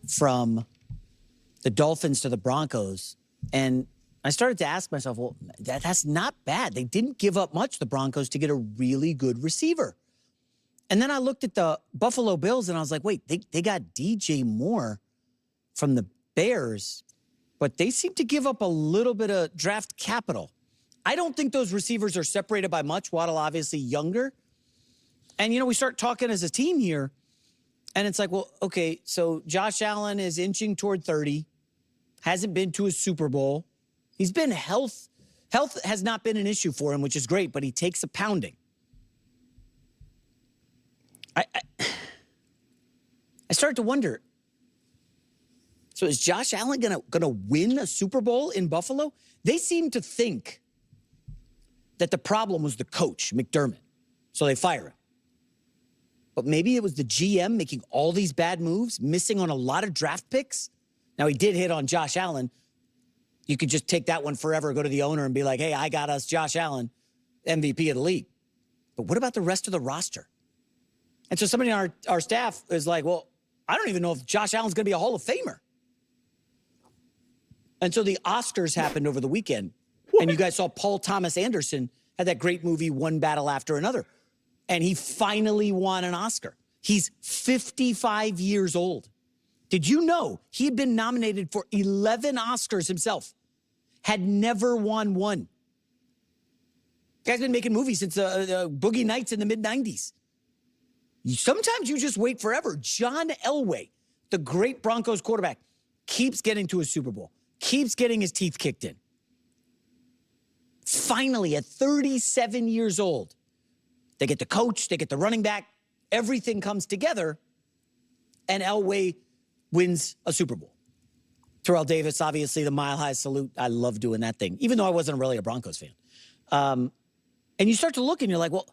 from the Dolphins to the Broncos. And I started to ask myself, well, that's not bad. They didn't give up much, the Broncos, to get a really good receiver. And then I looked at the Buffalo Bills and I was like, wait, they got DJ Moore from the Bears, but they seem to give up a little bit of draft capital. I don't think those receivers are separated by much. Waddle obviously younger. And, you know, we start talking as a team here, and it's like, well, okay, so Josh Allen is inching toward 30, hasn't been to a Super Bowl. He's been health has not been an issue for him, which is great, but he takes a pounding. I start to wonder, so is Josh Allen gonna win a Super Bowl in Buffalo? They seem to think that the problem was the coach, McDermott, so they fire him. But maybe it was the GM making all these bad moves, missing on a lot of draft picks. Now, he did hit on Josh Allen. You could just take that one forever, go to the owner and be like, hey, I got us Josh Allen, MVP of the league. But what about the rest of the roster? And so somebody on our staff is like, well, I don't even know if Josh Allen's going to be a Hall of Famer. And so the Oscars happened over the weekend. What? And you guys saw Paul Thomas Anderson had that great movie, One Battle After Another. And he finally won an Oscar. He's 55 years old. Did you know he had been nominated for 11 Oscars himself, had never won one? Guy's been making movies since Boogie Nights in the mid-90s. Sometimes you just wait forever. John Elway, the great Broncos quarterback, keeps getting to a Super Bowl, keeps getting his teeth kicked in. Finally, at 37 years old, they get the coach, they get the running back, everything comes together, and Elway wins a Super Bowl. Terrell Davis, obviously, the Mile High Salute. I love doing that thing, even though I wasn't really a Broncos fan. And you start to look and you're like, well,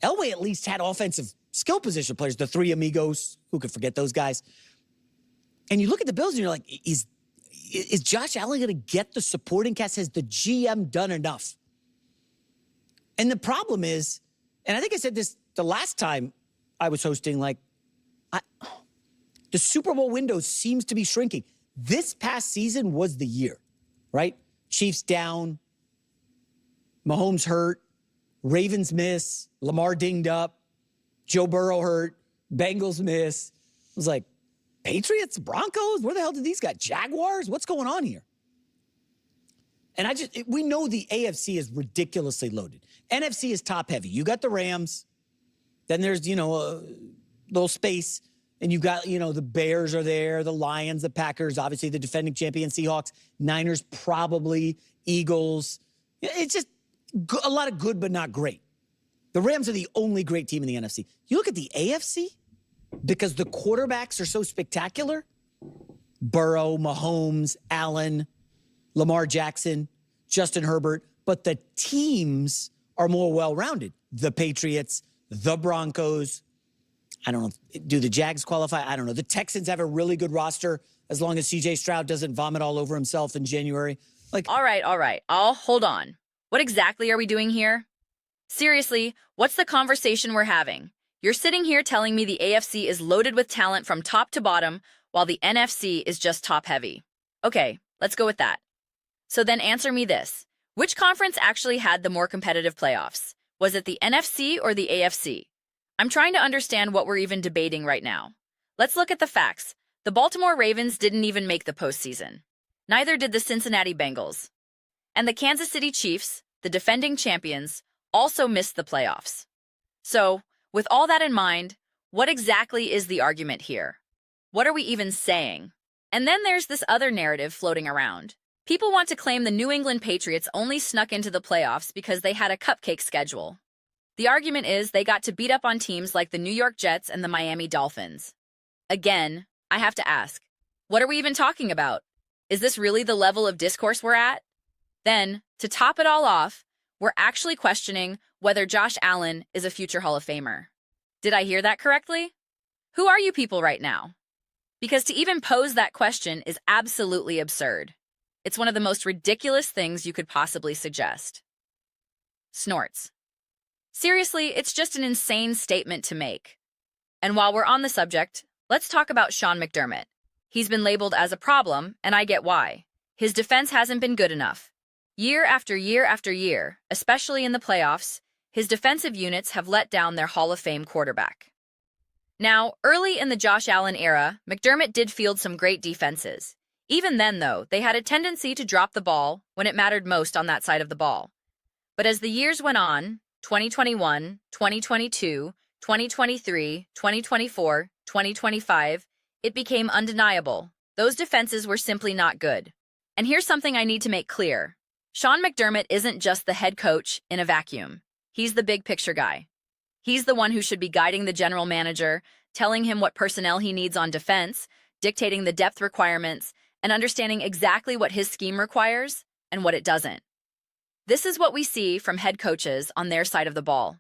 Elway at least had offensive skill position players, the three amigos, who could forget those guys. And you look at the Bills and you're like, is Josh Allen going to get the supporting cast? Has the GM done enough? And the problem is, and I think I said this the last time I was hosting, like, the Super Bowl window seems to be shrinking. This past season was the year, right? Chiefs down, Mahomes hurt, Ravens miss, Lamar dinged up, Joe Burrow hurt, Bengals miss. It was like, Patriots, Broncos, where the hell did these guys? Jaguars? What's going on here? And we know the AFC is ridiculously loaded. NFC is top heavy. You got the Rams. Then there's, a little space. And you've got, the Bears are there, the Lions, the Packers, obviously the defending champion Seahawks, Niners probably, Eagles. It's just a lot of good, but not great. The Rams are the only great team in the NFC. You look at the AFC, because the quarterbacks are so spectacular. Burrow, Mahomes, Allen, Lamar Jackson, Justin Herbert, but the teams are more well-rounded. The Patriots, the Broncos. I don't know. Do the Jags qualify? I don't know. The Texans have a really good roster as long as CJ Stroud doesn't vomit all over himself in January. All right. Hold on. What exactly are we doing here? Seriously, what's the conversation we're having? You're sitting here telling me the AFC is loaded with talent from top to bottom, while the NFC is just top-heavy. Okay, let's go with that. So then answer me this. Which conference actually had the more competitive playoffs? Was it the NFC or the AFC? I'm trying to understand what we're even debating right now. Let's look at the facts. The Baltimore Ravens didn't even make the postseason. Neither did the Cincinnati Bengals. And the Kansas City Chiefs, the defending champions, also missed the playoffs. So, with all that in mind, what exactly is the argument here? What are we even saying? And then there's this other narrative floating around. People want to claim the New England Patriots only snuck into the playoffs because they had a cupcake schedule. The argument is they got to beat up on teams like the New York Jets and the Miami Dolphins. Again, I have to ask, what are we even talking about? Is this really the level of discourse we're at? Then, to top it all off, we're actually questioning whether Josh Allen is a future Hall of Famer. Did I hear that correctly? Who are you people right now? Because to even pose that question is absolutely absurd. It's one of the most ridiculous things you could possibly suggest. Snorts. Seriously, it's just an insane statement to make. And while we're on the subject, let's talk about Sean McDermott. He's been labeled as a problem, and I get why. His defense hasn't been good enough. Year after year after year, especially in the playoffs, his defensive units have let down their Hall of Fame quarterback. Now, early in the Josh Allen era, McDermott did field some great defenses. Even then, though, they had a tendency to drop the ball when it mattered most on that side of the ball. But as the years went on, 2021, 2022, 2023, 2024, 2025, it became undeniable. Those defenses were simply not good. And here's something I need to make clear. Sean McDermott isn't just the head coach in a vacuum. He's the big picture guy. He's the one who should be guiding the general manager, telling him what personnel he needs on defense, dictating the depth requirements, and understanding exactly what his scheme requires and what it doesn't. This is what we see from head coaches on their side of the ball.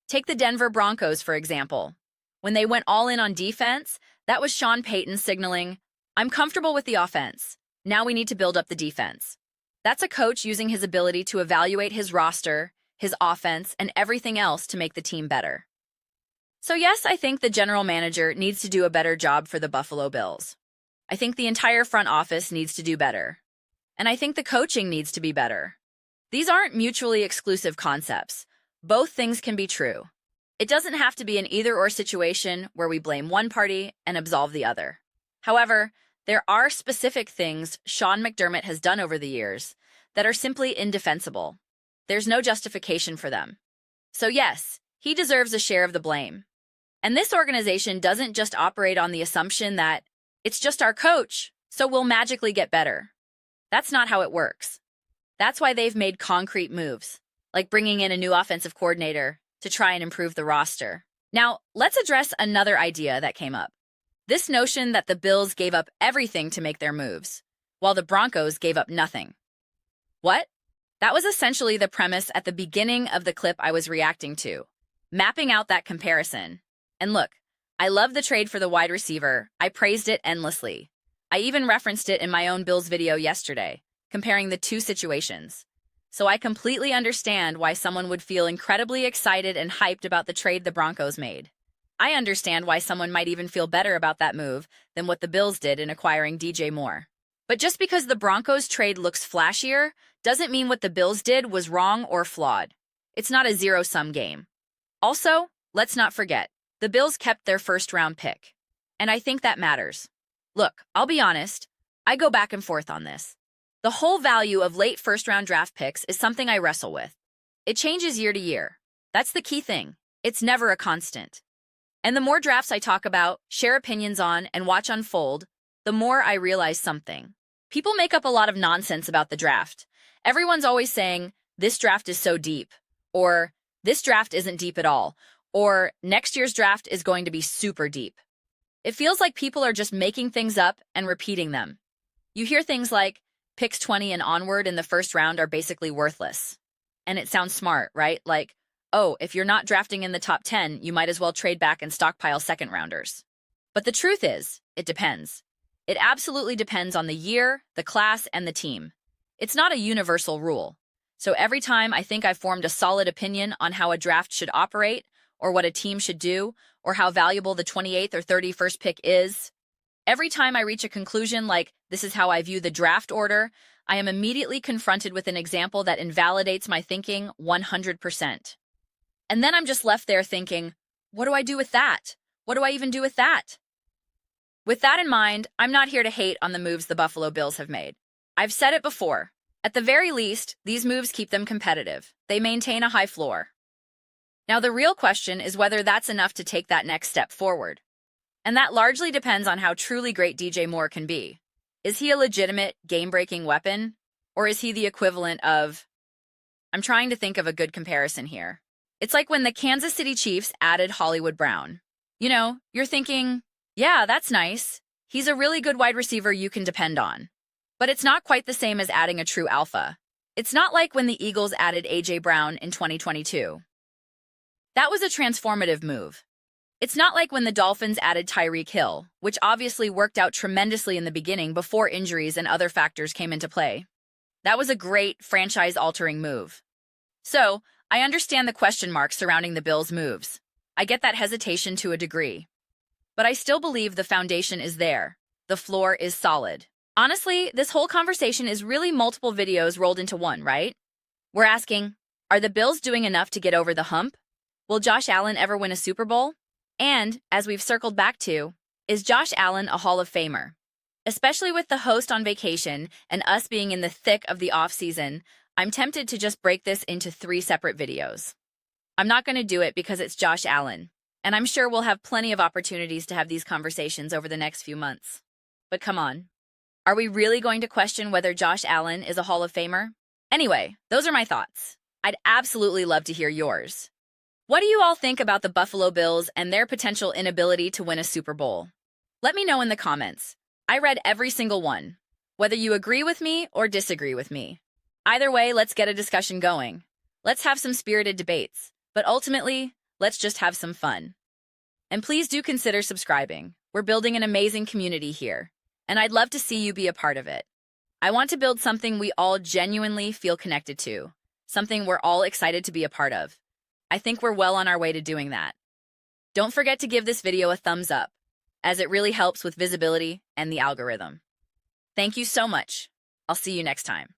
Take the Denver Broncos, for example. When they went all in on defense, that was Sean Payton signaling, "I'm comfortable with the offense. Now we need to build up the defense." That's a coach using his ability to evaluate his roster, his offense, and everything else to make the team better. So yes, I think the general manager needs to do a better job for the Buffalo Bills. I think the entire front office needs to do better. And I think the coaching needs to be better. These aren't mutually exclusive concepts. Both things can be true. It doesn't have to be an either-or situation where we blame one party and absolve the other. However, there are specific things Sean McDermott has done over the years that are simply indefensible. There's no justification for them. So yes, he deserves a share of the blame. And this organization doesn't just operate on the assumption that it's just our coach, so we'll magically get better. That's not how it works. That's why they've made concrete moves, like bringing in a new offensive coordinator to try and improve the roster. Now, let's address another idea that came up. This notion that the Bills gave up everything to make their moves, while the Broncos gave up nothing. What? That was essentially the premise at the beginning of the clip I was reacting to, mapping out that comparison. And look, I love the trade for the wide receiver. I praised it endlessly. I even referenced it in my own Bills video yesterday, comparing the two situations. So I completely understand why someone would feel incredibly excited and hyped about the trade the Broncos made. I understand why someone might even feel better about that move than what the Bills did in acquiring DJ Moore. But just because the Broncos trade looks flashier doesn't mean what the Bills did was wrong or flawed. It's not a zero-sum game. Also, let's not forget, the Bills kept their first-round pick. And I think that matters. Look, I'll be honest, I go back and forth on this. The whole value of late first-round draft picks is something I wrestle with. It changes year to year. That's the key thing. It's never a constant. And the more drafts I talk about, share opinions on, and watch unfold, the more I realize something. People make up a lot of nonsense about the draft. Everyone's always saying, this draft is so deep, or this draft isn't deep at all, or next year's draft is going to be super deep. It feels like people are just making things up and repeating them. You hear things like, picks 20 and onward in the first round are basically worthless. And it sounds smart, right? Like, oh, if you're not drafting in the top 10, you might as well trade back and stockpile second rounders. But the truth is, it depends. It absolutely depends on the year, the class, and the team. It's not a universal rule. So every time I think I've formed a solid opinion on how a draft should operate, or what a team should do, or how valuable the 28th or 31st pick is, every time I reach a conclusion like, this is how I view the draft order, I am immediately confronted with an example that invalidates my thinking 100%. And then I'm just left there thinking, what do I do with that? What do I even do with that? With that in mind, I'm not here to hate on the moves the Buffalo Bills have made. I've said it before. At the very least, these moves keep them competitive. They maintain a high floor. Now, the real question is whether that's enough to take that next step forward. And that largely depends on how truly great DJ Moore can be. Is he a legitimate, game-breaking weapon? Or is he the equivalent of... I'm trying to think of a good comparison here. It's like when the Kansas City Chiefs added Hollywood Brown. You know, you're thinking, yeah, that's nice. He's a really good wide receiver you can depend on. But it's not quite the same as adding a true alpha. It's not like when the Eagles added A.J. Brown in 2022. That was a transformative move. It's not like when the Dolphins added Tyreek Hill, which obviously worked out tremendously in the beginning before injuries and other factors came into play. That was a great franchise-altering move. So, I understand the question marks surrounding the Bills' moves. I get that hesitation to a degree. But I still believe the foundation is there. the floor is solid. Honestly, this whole conversation is really multiple videos rolled into one, right? We're asking, are the Bills doing enough to get over the hump? Will Josh Allen ever win a Super Bowl? And, as we've circled back to, is Josh Allen a Hall of Famer? Especially with the host on vacation and us being in the thick of the off-season, I'm tempted to just break this into 3 separate videos. I'm not going to do it because it's Josh Allen, and I'm sure we'll have plenty of opportunities to have these conversations over the next few months. But come on, are we really going to question whether Josh Allen is a Hall of Famer? Anyway, those are my thoughts. I'd absolutely love to hear yours. What do you all think about the Buffalo Bills and their potential inability to win a Super Bowl? Let me know in the comments. I read every single one, whether you agree with me or disagree with me. Either way, let's get a discussion going. Let's have some spirited debates, but ultimately, let's just have some fun. And please do consider subscribing. We're building an amazing community here, and I'd love to see you be a part of it. I want to build something we all genuinely feel connected to, something we're all excited to be a part of. I think we're well on our way to doing that. Don't forget to give this video a thumbs up, as it really helps with visibility and the algorithm. Thank you so much. I'll see you next time.